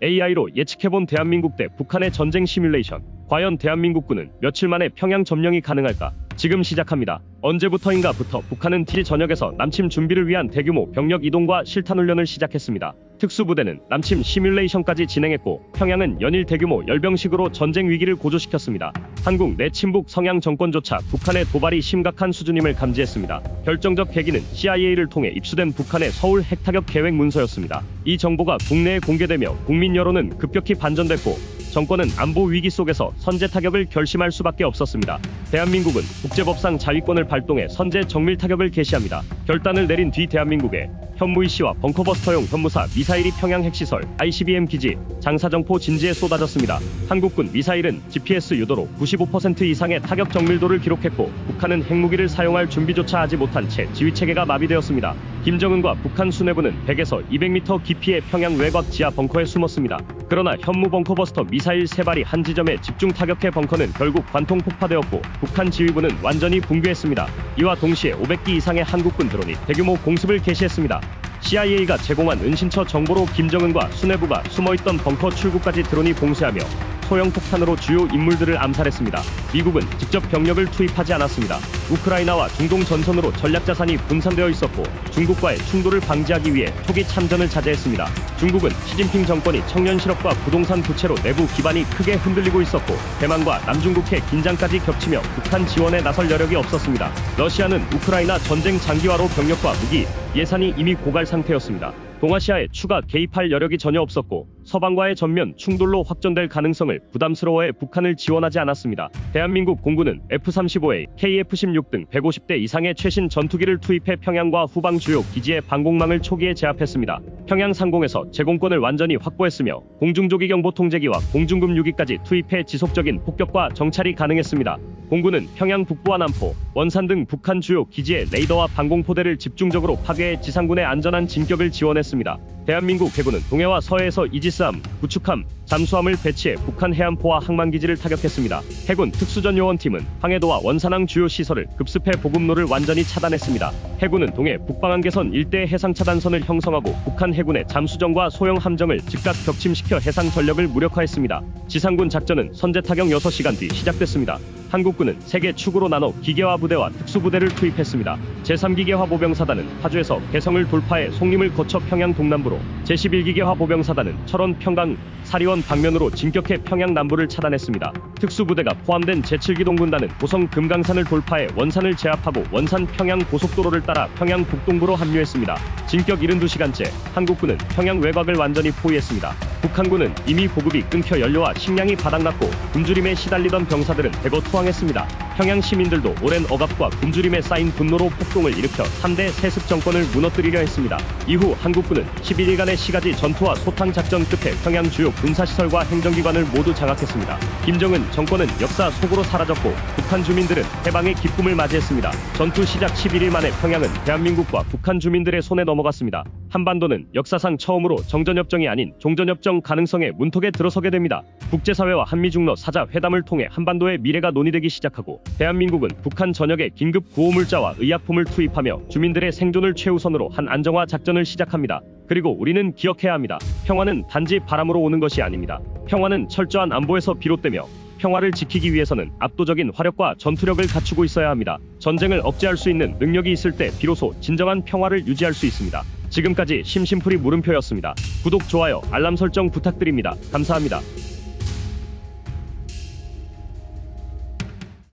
AI로 예측해본 대한민국 대 북한의 전쟁 시뮬레이션. 과연 대한민국군은 며칠 만에 평양 점령이 가능할까? 지금 시작합니다. 언제부터인가부터 북한은 TJ 전역에서 남침 준비를 위한 대규모 병력 이동과 실탄훈련을 시작했습니다. 특수부대는 남침 시뮬레이션까지 진행했고, 평양은 연일 대규모 열병식으로 전쟁 위기를 고조시켰습니다. 한국 내 친북 성향 정권조차 북한의 도발이 심각한 수준임을 감지했습니다. 결정적 계기는 CIA를 통해 입수된 북한의 서울 핵타격 계획 문서였습니다. 이 정보가 국내에 공개되며 국민 여론은 급격히 반전됐고, 정권은 안보 위기 속에서 선제 타격을 결심할 수밖에 없었습니다. 대한민국은 국제법상 자위권을 발동해 선제 정밀 타격을 개시합니다. 결단을 내린 뒤 대한민국에 현무이 씨와 벙커버스터용 현무사 미사일이 평양 핵시설 ICBM 기지 장사정포 진지에 쏟아졌습니다. 한국군 미사일은 GPS 유도로 95% 이상의 타격 정밀도를 기록했고, 북한은 핵무기를 사용할 준비조차 하지 못한 채 지휘체계가 마비되었습니다. 김정은과 북한 수뇌부는 100에서 200m 깊이의 평양 외곽 지하 벙커에 숨었습니다. 그러나 현무 벙커버스터 미사일 3발이 한 지점에 집중 타격해 벙커는 결국 관통 폭파되었고, 북한 지휘부는 완전히 붕괴했습니다. 이와 동시에 500기 이상의 한국군 드론이 대규모 공습을 개시했습니다. CIA가 제공한 은신처 정보로 김정은과 수뇌부가 숨어있던 벙커 출구까지 드론이 봉쇄하며 소형 폭탄으로 주요 인물들을 암살했습니다. 미국은 직접 병력을 투입하지 않았습니다. 우크라이나와 중동 전선으로 전략자산이 분산되어 있었고, 중국과의 충돌을 방지하기 위해 초기 참전을 자제했습니다. 중국은 시진핑 정권이 청년 실업과 부동산 부채로 내부 기반이 크게 흔들리고 있었고, 대만과 남중국해 긴장까지 겹치며 북한 지원에 나설 여력이 없었습니다. 러시아는 우크라이나 전쟁 장기화로 병력과 무기, 예산이 이미 고갈 상태였습니다. 동아시아에 추가 개입할 여력이 전혀 없었고, 서방과의 전면 충돌로 확전될 가능성을 부담스러워해 북한을 지원하지 않았습니다. 대한민국 공군은 F-35A, KF-16 등 150대 이상의 최신 전투기를 투입해 평양과 후방 주요 기지의 방공망을 초기에 제압했습니다. 평양 상공에서 제공권을 완전히 확보했으며, 공중조기경보 통제기와 공중급유기까지 투입해 지속적인 폭격과 정찰이 가능했습니다. 공군은 평양 북부와 남포, 원산 등 북한 주요 기지의 레이더와 방공포대를 집중적으로 파괴해 지상군의 안전한 진격을 지원했습니다. 대한민국 해군은 동해와 서해에서 이지스함, 구축함, 잠수함을 배치해 북한 해안포와 항만기지를 타격했습니다. 해군 특수전요원팀은 황해도와 원산항 주요 시설을 급습해 보급로를 완전히 차단했습니다. 해군은 동해 북방한계선 일대 해상차단선을 형성하고 북한 해군의 잠수정과 소형 함정을 즉각 격침시켜 해상 전력을 무력화했습니다. 지상군 작전은 선제 타격 6시간 뒤 시작됐습니다. 한국군은 3개 축으로 나눠 기계화 부대와 특수부대를 투입했습니다. 제3기계화 보병사단은 파주에서 개성을 돌파해 송림을 거쳐 평양 동남부로, 제11기계화 보병사단은 철원 평강 사리원 방면으로 진격해 평양 남부를 차단했습니다. 특수부대가 포함된 제7기동군단은 고성 금강산을 돌파해 원산을 제압하고 원산 평양 고속도로를 따라 평양 북동부로 합류했습니다. 진격 72시간째 한국군은 평양 외곽을 완전히 포위했습니다. 북한군은 이미 보급이 끊겨 연료와 식량이 바닥났고, 굶주림에 시달리던 병사들은 대거 투항했습니다. 평양 시민들도 오랜 억압과 굶주림에 쌓인 분노로 폭동을 일으켜 3대 세습 정권을 무너뜨리려 했습니다. 이후 한국군은 11일간의 시가지 전투와 소탕 작전 끝에 평양 주요 군사시설과 행정기관을 모두 장악했습니다. 김정은 정권은 역사 속으로 사라졌고, 북한 주민들은 해방의 기쁨을 맞이했습니다. 전투 시작 11일 만에 평양은 대한민국과 북한 주민들의 손에 넘어갔습니다. 한반도는 역사상 처음으로 정전협정이 아닌 종전협정 가능성의 문턱에 들어서게 됩니다. 국제사회와 한미중러 사자 회담을 통해 한반도의 미래가 논의되기 시작하고, 대한민국은 북한 전역에 긴급 구호물자와 의약품을 투입하며 주민들의 생존을 최우선으로 한 안정화 작전을 시작합니다. 그리고 우리는 기억해야 합니다. 평화는 단지 바람으로 오는 것이 아닙니다. 평화는 철저한 안보에서 비롯되며, 평화를 지키기 위해서는 압도적인 화력과 전투력을 갖추고 있어야 합니다. 전쟁을 억제할 수 있는 능력이 있을 때 비로소 진정한 평화를 유지할 수 있습니다. 지금까지 심심풀이 물음표였습니다. 구독, 좋아요, 알람 설정 부탁드립니다. 감사합니다.